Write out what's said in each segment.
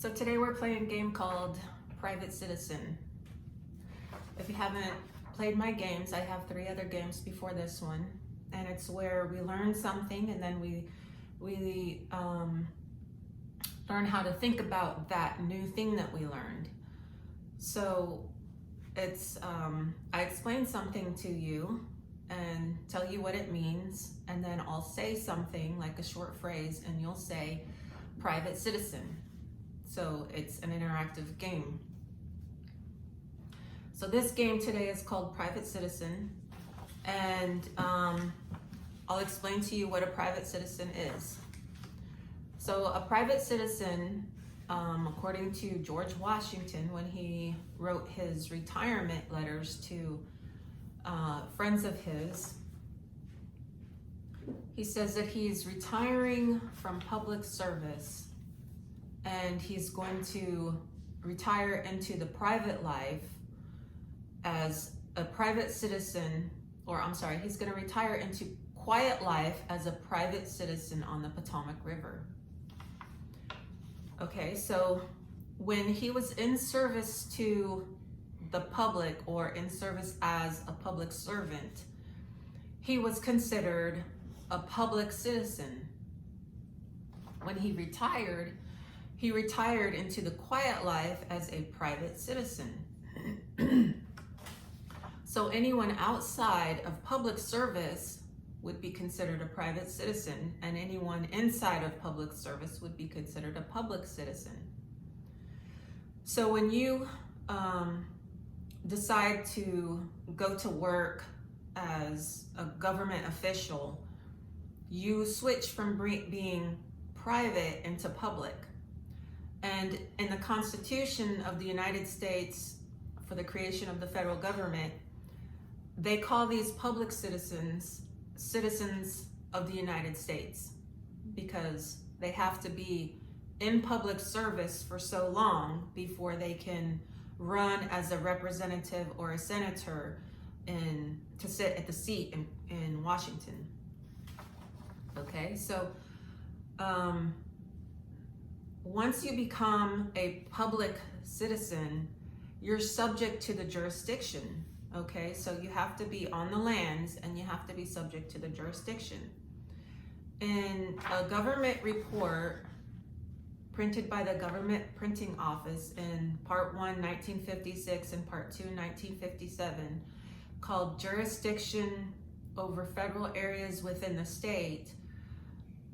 So today we're playing a game called Private Citizen. If you haven't played my games, I have 3 other games before this one, and it's where we learn something and then we learn how to think about that new thing that we learned. So it's I explain something to you and tell you what it means, and then I'll say something like a short phrase and you'll say private citizen. So it's an interactive game. So this game today is called Private Citizen, and I'll explain to you what a private citizen is. So a private citizen, according to George Washington, when he wrote his retirement letters to friends of his, he says that he's retiring from public service and he's going to retire into the private life as a private citizen, he's going to retire into quiet life as a private citizen on the Potomac River. Okay, so when he was in service to the public or in service as a public servant, he was considered a public citizen. When he retired into the quiet life as a private citizen. So anyone outside of public service would be considered a private citizen, and anyone inside of public service would be considered a public citizen. So when you decide to go to work as a government official, you switch from being private into public. And in the Constitution of the United States, for the creation of the federal government, they call these public citizens of the United States, because they have to be in public service for so long before they can run as a representative or a senator to sit at the seat in Washington. Okay, so once you become a public citizen, you're subject to the jurisdiction. Okay, so you have to be on the lands and you have to be subject to the jurisdiction. In a government report printed by the Government Printing Office in Part 1, 1956 and Part 2, 1957, called Jurisdiction over Federal Areas Within the State,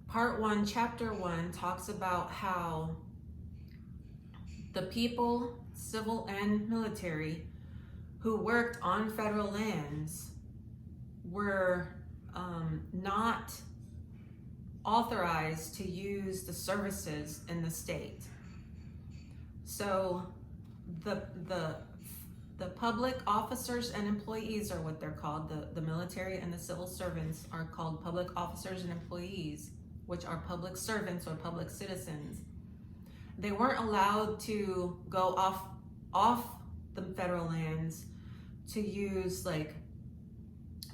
Part 1, Chapter 1 talks about how the people, civil and military, who worked on federal lands were not authorized to use the services in the state. So the public officers and employees are what they're called. The military and the civil servants are called public officers and employees, which are public servants or public citizens. They weren't allowed to go off the federal lands to use like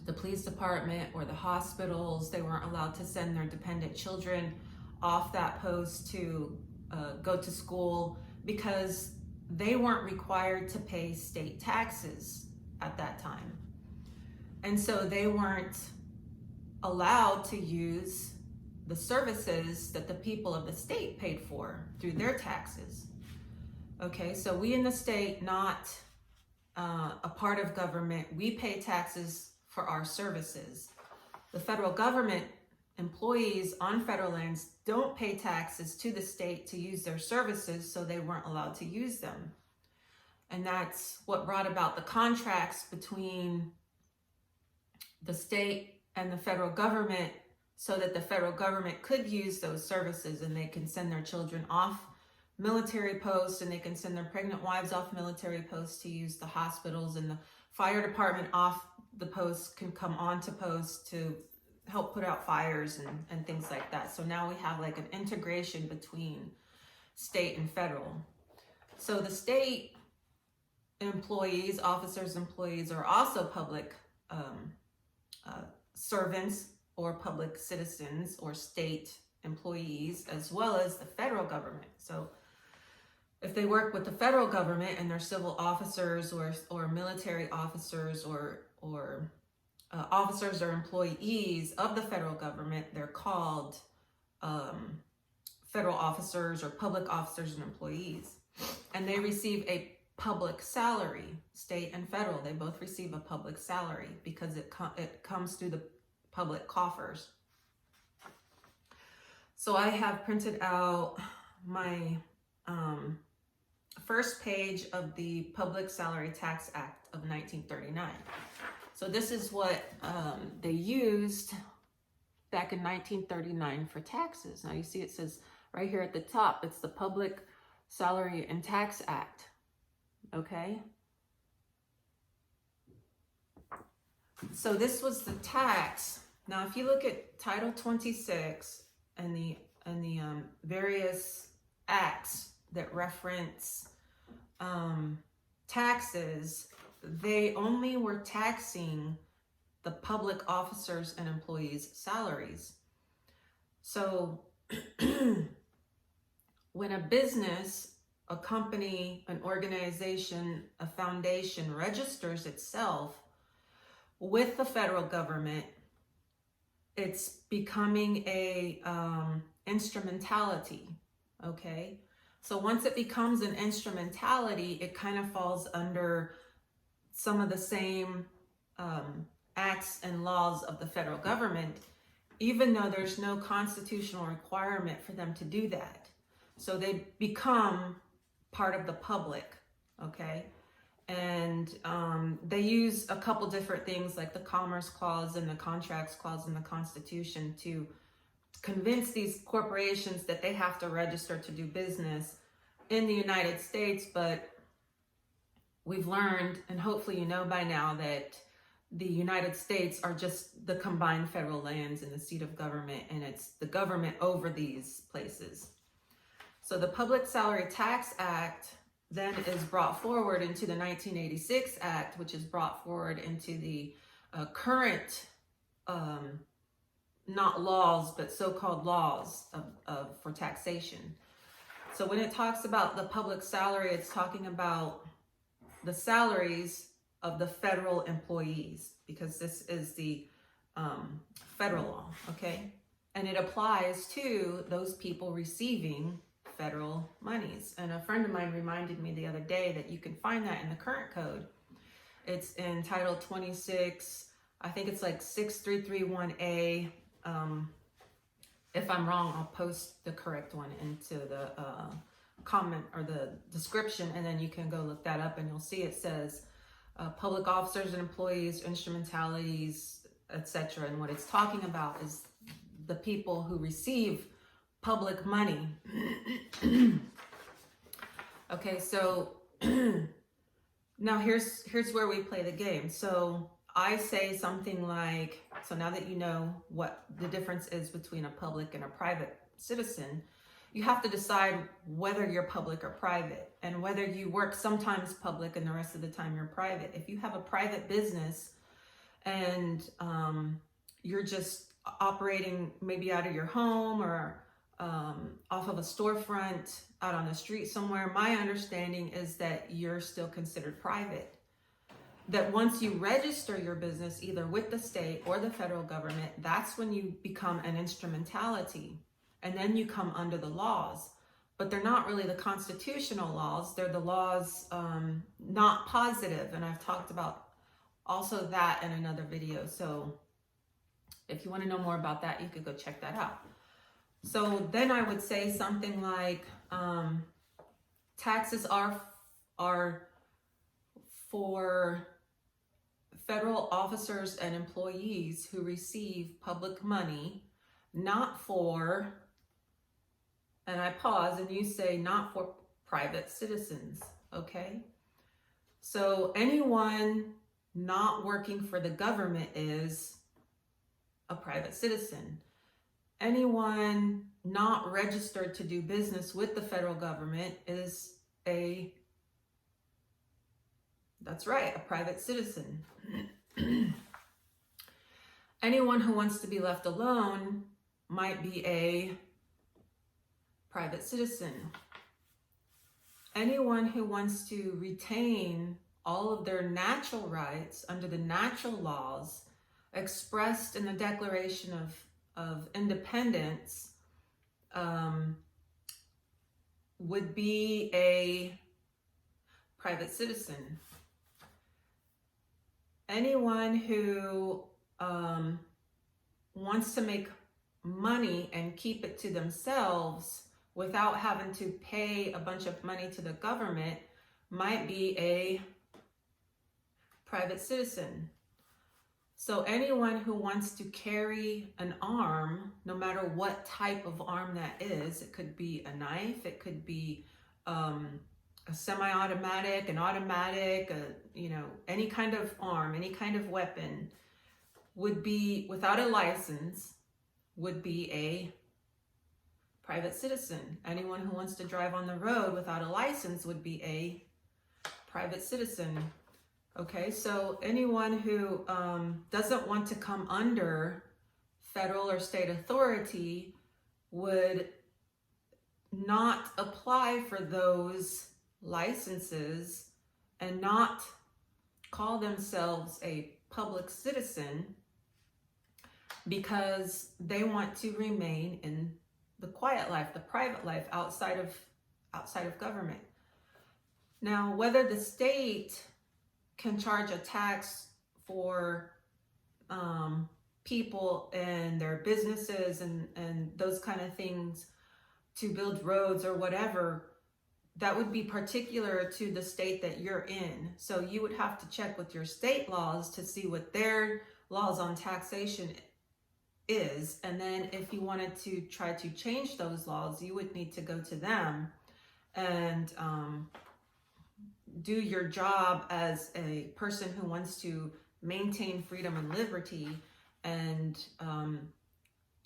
the police department or the hospitals. They weren't allowed to send their dependent children off that post to go to school, because they weren't required to pay state taxes at that time. And so they weren't allowed to use the services that the people of the state paid for through their taxes. Okay, so we in the state, not a part of government, we pay taxes for our services. The federal government employees on federal lands don't pay taxes to the state to use their services, so they weren't allowed to use them. And that's what brought about the contracts between the state and the federal government, so that the federal government could use those services and they can send their children off military posts, and they can send their pregnant wives off military posts to use the hospitals, and the fire department off the posts can come onto posts to help put out fires and things like that. So now we have like an integration between state and federal. So the state employees, officers, employees are also public servants or public citizens or state employees, as well as the federal government. So if they work with the federal government and they're civil officers or military officers or officers or employees of the federal government, they're called federal officers or public officers and employees. And they receive a public salary, state and federal. They both receive a public salary because it comes through the public coffers. So I have printed out my first page of the Public Salary Tax Act of 1939. So this is what they used back in 1939 for taxes. Now you see it says right here at the top, it's the Public Salary and Tax Act, okay? So this was the tax. Now if you look at Title 26 and the various acts that reference taxes, they only were taxing the public officers and employees' salaries. So when a business, a company, an organization, a foundation registers itself with the federal government, it's becoming a instrumentality, okay? So once it becomes an instrumentality, it kind of falls under some of the same acts and laws of the federal government, even though there's no constitutional requirement for them to do that. So they become part of the public, okay? And they use a couple different things like the Commerce Clause and the Contracts Clause in the Constitution to convince these corporations that they have to register to do business in the United States. But we've learned, and hopefully you know by now, that the United States are just the combined federal lands and the seat of government, and it's the government over these places. So the Public Salary Tax Act then is brought forward into the 1986 Act, which is brought forward into the current, not laws, but so-called laws for taxation. So when it talks about the public salary, it's talking about the salaries of the federal employees, because this is the federal law, okay? And it applies to those people receiving federal monies. And a friend of mine reminded me the other day that you can find that in the current code. It's in Title 26, I think it's like 6331A. If I'm wrong, I'll post the correct one into the comment or the description, and then you can go look that up and you'll see it says public officers and employees, instrumentalities, etc. And what it's talking about is the people who receive public money. Okay, so now here's where we play the game. So I say something like, so now that you know what the difference is between a public and a private citizen, you have to decide whether you're public or private, and whether you work sometimes public and the rest of the time you're private. If you have a private business and you're just operating maybe out of your home or off of a storefront out on the street somewhere, my understanding is that you're still considered private. That once you register your business either with the state or the federal government, that's when you become an instrumentality, and then you come under the laws. But they're not really the constitutional laws, they're the laws not positive, and I've talked about also that in another video. So if you want to know more about that, you could go check that out. So then I would say something like taxes are for federal officers and employees who receive public money, not for, and I pause and you say not for private citizens, okay? So anyone not working for the government is a private citizen. Anyone not registered to do business with the federal government is that's right, a private citizen. Anyone who wants to be left alone might be a private citizen. anyone who wants to retain all of their natural rights under the natural laws expressed in the Declaration of Independence would be a private citizen. Anyone who wants to make money and keep it to themselves without having to pay a bunch of money to the government might be a private citizen. So anyone who wants to carry an arm, no matter what type of arm that is, it could be a knife, it could be a semi-automatic, an automatic, any kind of arm, any kind of weapon, would be, without a license, would be a private citizen. Anyone who wants to drive on the road without a license would be a private citizen. Okay, so anyone who doesn't want to come under federal or state authority would not apply for those licenses and not call themselves a public citizen because they want to remain in the quiet life, the private life outside of government. Now, whether the state can charge a tax for people and their businesses and those kind of things to build roads or whatever, that would be particular to the state that you're in. So you would have to check with your state laws to see what their laws on taxation is. And then if you wanted to try to change those laws, you would need to go to them and do your job as a person who wants to maintain freedom and liberty and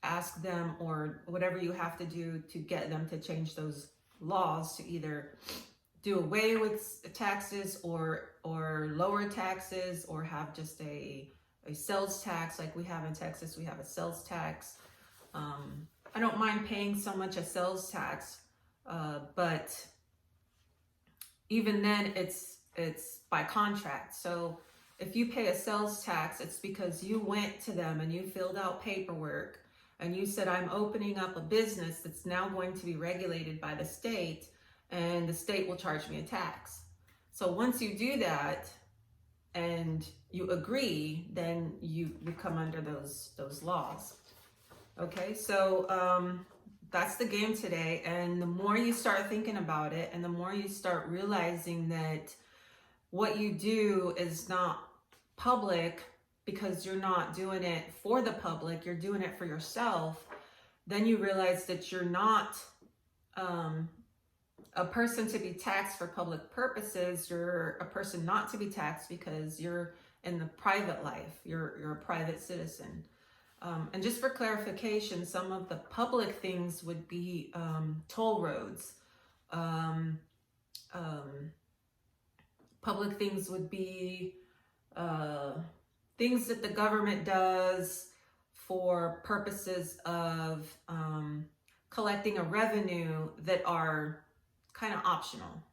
ask them, or whatever you have to do to get them to change those laws to either do away with taxes or lower taxes, or have just a sales tax like we have in Texas. We have a sales tax. I don't mind paying so much a sales tax, but even then it's by contract. So if you pay a sales tax, it's because you went to them and you filled out paperwork and you said, I'm opening up a business that's now going to be regulated by the state, and the state will charge me a tax. So once you do that and you agree, then you come under those laws. Okay, so that's the game today. And the more you start thinking about it, and the more you start realizing that what you do is not public because you're not doing it for the public, you're doing it for yourself, then you realize that you're not a person to be taxed for public purposes. You're a person not to be taxed because you're in the private life. You're a private citizen. And just for clarification, some of the public things would be toll roads. Public things would be things that the government does for purposes of collecting a revenue that are kind of optional.